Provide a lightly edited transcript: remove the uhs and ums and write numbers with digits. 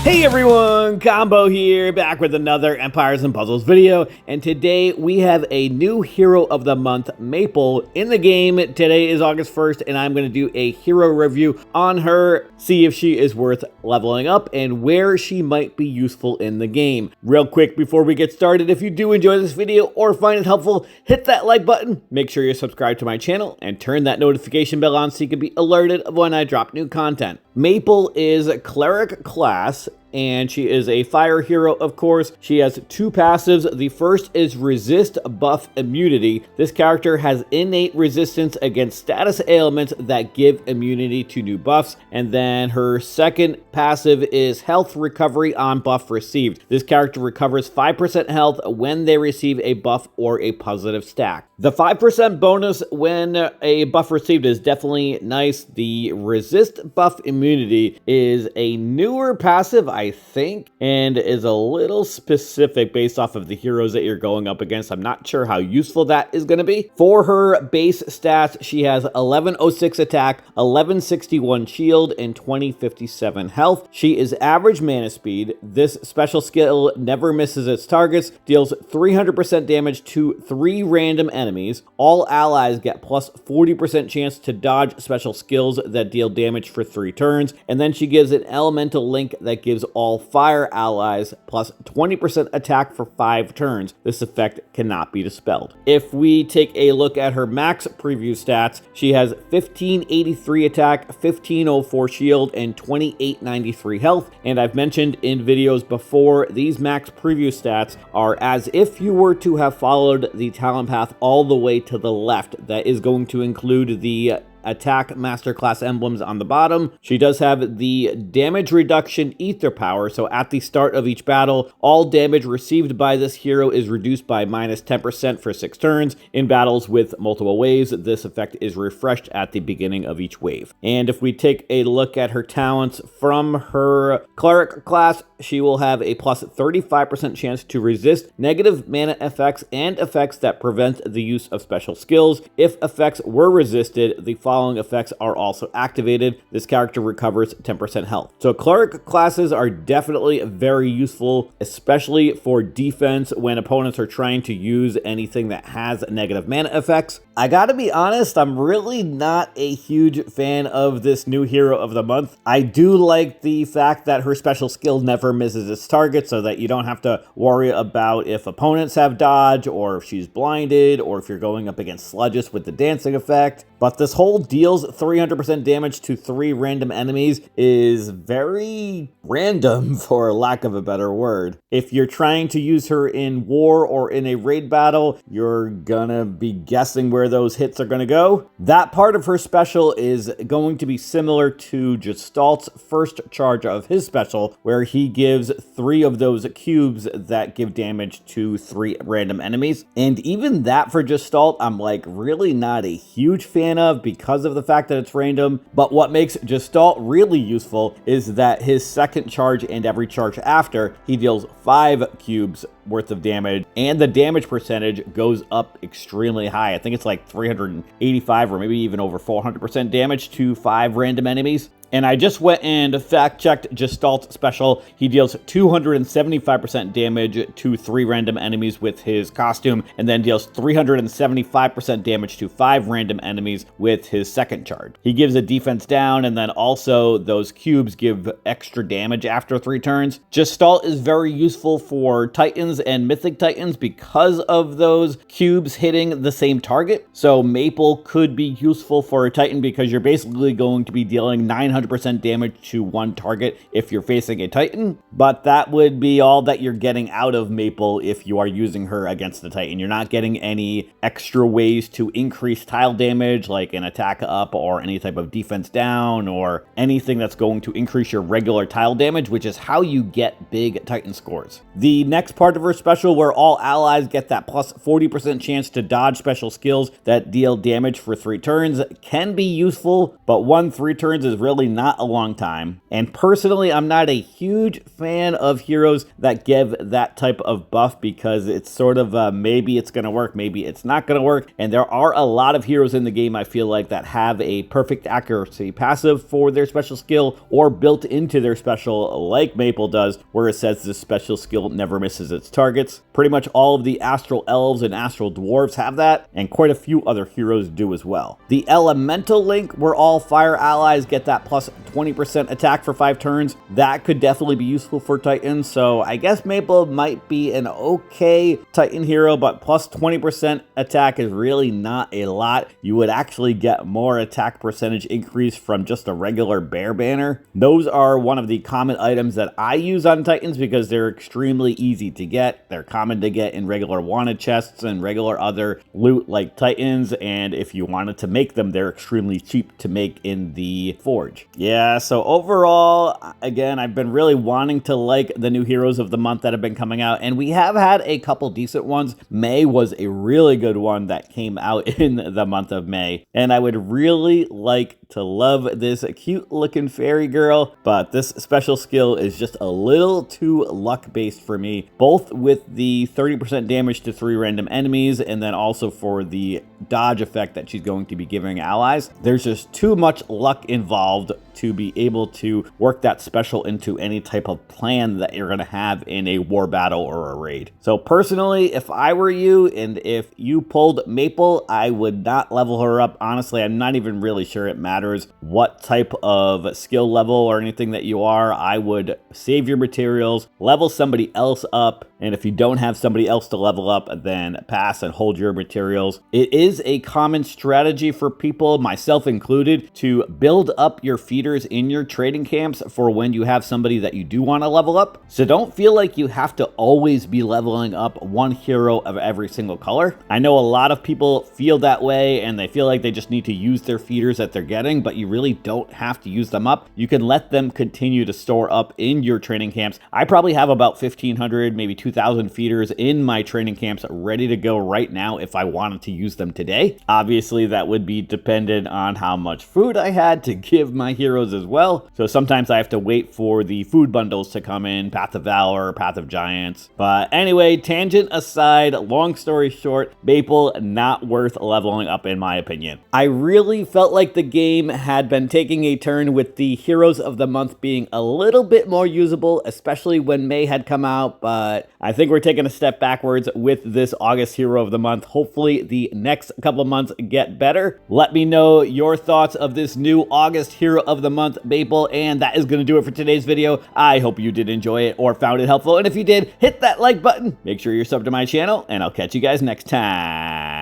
Hey everyone, Combo here, back with another Empires and Puzzles video, and today we have a new hero of the month, Maple, in the game. Today is August 1st, and I'm going to do a hero review on her, see if she is worth leveling up, and where she might be useful in the game. Real quick before we get started, if you do enjoy this video or find it helpful, hit that like button, make sure you're subscribed to my channel, and turn that notification bell on so you can be alerted of when I drop new content. Maple is Cleric class, and she is a fire hero, of course. She has two passives. The first is Resist Buff Immunity. This character has innate resistance against status ailments that give immunity to new buffs. And then her second passive is Health Recovery on buff received. This character recovers 5% health when they receive a buff or a positive stack. The 5% bonus when a buff received is definitely nice. The Resist Buff Immunity is a newer passive, I think, and is a little specific based off of the heroes that you're going up against. I'm not sure how useful that is going to be. For her base stats, she has 1106 attack, 1161 shield, and 2057 health. She is average mana speed. This special skill never misses its targets, deals 300% damage to 3 random enemies. All allies get plus 40% chance to dodge special skills that deal damage for 3 turns, and then she gives an elemental link that gives all fire allies plus 20% attack for 5 turns. This effect cannot be dispelled. If we take a look at her max preview stats, she has 1583 attack, 1504 shield, and 2893 health. And I've mentioned in videos before, these max preview stats are as if you were to have followed the talent path all the way to the left. That is going to include the attack masterclass emblems on the bottom. She does have the damage reduction ether power, so at the start of each battle, all damage received by this hero is reduced by minus 10% for 6 turns. In battles with multiple waves, this effect is refreshed at the beginning of each wave. And if we take a look at her talents from her cleric class, she will have a plus 35% chance to resist negative mana effects and effects that prevent the use of special skills. If effects were resisted, the following effects are also activated. This character recovers 10% health. So cleric classes are definitely very useful, especially for defense when opponents are trying to use anything that has negative mana effects. I gotta be honest, I'm really not a huge fan of this new hero of the month. I do like the fact that her special skill never misses its target, so that you don't have to worry about if opponents have dodge, or if she's blinded, or if you're going up against sludges with the dancing effect. But this whole deals 300% damage to 3 random enemies is very random, for lack of a better word. If you're trying to use her in war or in a raid battle, you're gonna be guessing where those hits are gonna go. That part of her special is going to be similar to Gestalt's first charge of his special, where he gives 3 of those cubes that give damage to 3 random enemies. And even that for Gestalt, I'm like really not a huge fan of because of the fact that it's random. But what makes Gestalt really useful is that his second charge and every charge after, he deals 5 cubes worth of damage, and the damage percentage goes up extremely high. I think it's like 385 or maybe even over 400% damage to 5 random enemies. And I just went and fact-checked Gestalt's special. He deals 275% damage to 3 random enemies with his costume, and then deals 375% damage to 5 random enemies with his second charge. He gives a defense down, and then also those cubes give extra damage after 3 turns. Gestalt is very useful for Titans and Mythic Titans because of those cubes hitting the same target. So Maple could be useful for a Titan because you're basically going to be dealing 900% damage to 1 target if you're facing a Titan, but that would be all that you're getting out of Maple if you are using her against the Titan. You're not getting any extra ways to increase tile damage, like an attack up or any type of defense down or anything that's going to increase your regular tile damage, which is how you get big Titan scores. The next part of her special, where all allies get that plus 40% chance to dodge special skills that deal damage for 3 turns, can be useful, but 1 3 turns is really not a long time. And personally, I'm not a huge fan of heroes that give that type of buff because it's sort of maybe it's going to work, maybe it's not going to work. And there are a lot of heroes in the game, I feel like, that have a perfect accuracy passive for their special skill or built into their special, like Maple does, where it says this special skill never misses its targets. Pretty much all of the Astral Elves and Astral Dwarves have that, and quite a few other heroes do as well. The Elemental Link, where all fire allies get that plus 20% attack for 5 turns, that could definitely be useful for Titans, so I guess Maple might be an okay Titan hero, but plus 20% attack is really not a lot. You would actually get more attack percentage increase from just a regular bear banner. Those are one of the common items that I use on Titans because they're extremely easy to get. They're common to get in regular wanted chests and regular other loot like Titans, and if you wanted to make them, they're extremely cheap to make in the Forge. Yeah, so overall, again, I've been really wanting to like the new heroes of the month that have been coming out, and we have had a couple decent ones. May was a really good one that came out in the month of May, and I would really like to love this cute looking fairy girl, but this special skill is just a little too luck based for me, both with the 30% damage to 3 random enemies and then also for the dodge effect that she's going to be giving allies. There's just too much luck involved to be able to work that special into any type of plan that you're going to have in a war battle or a raid. So personally, if I were you and if you pulled Maple, I would not level her up. Honestly, I'm not even really sure it matters what type of skill level or anything that you are. I would save your materials, level somebody else up, and if you don't have somebody else to level up, then pass and hold your materials. It is a common strategy for people, myself included, to build up your feeders in your trading camps for when you have somebody that you do want to level up. So don't feel like you have to always be leveling up one hero of every single color. I know a lot of people feel that way and they feel like they just need to use their feeders that they're getting, but you really don't have to use them up. You can let them continue to store up in your training camps. I probably have about 1,500, maybe 2,000 feeders in my training camps ready to go right now if I wanted to use them today. Obviously, that would be dependent on how much food I had to give my heroes as well. So sometimes I have to wait for the food bundles to come in, Path of Valor, Path of Giants. But anyway, tangent aside, long story short, Maple not worth leveling up in my opinion. I really felt like the game had been taking a turn with the heroes of the month being a little bit more usable, especially when May had come out, but I think we're taking a step backwards with this August hero of the month. Hopefully the next couple of months get better. Let me know your thoughts of this new August hero of the month, Maple, and that is going to do it for today's video. I hope you did enjoy it or found it helpful, and if you did, hit that like button. Make sure you're subbed to my channel, and I'll catch you guys next time.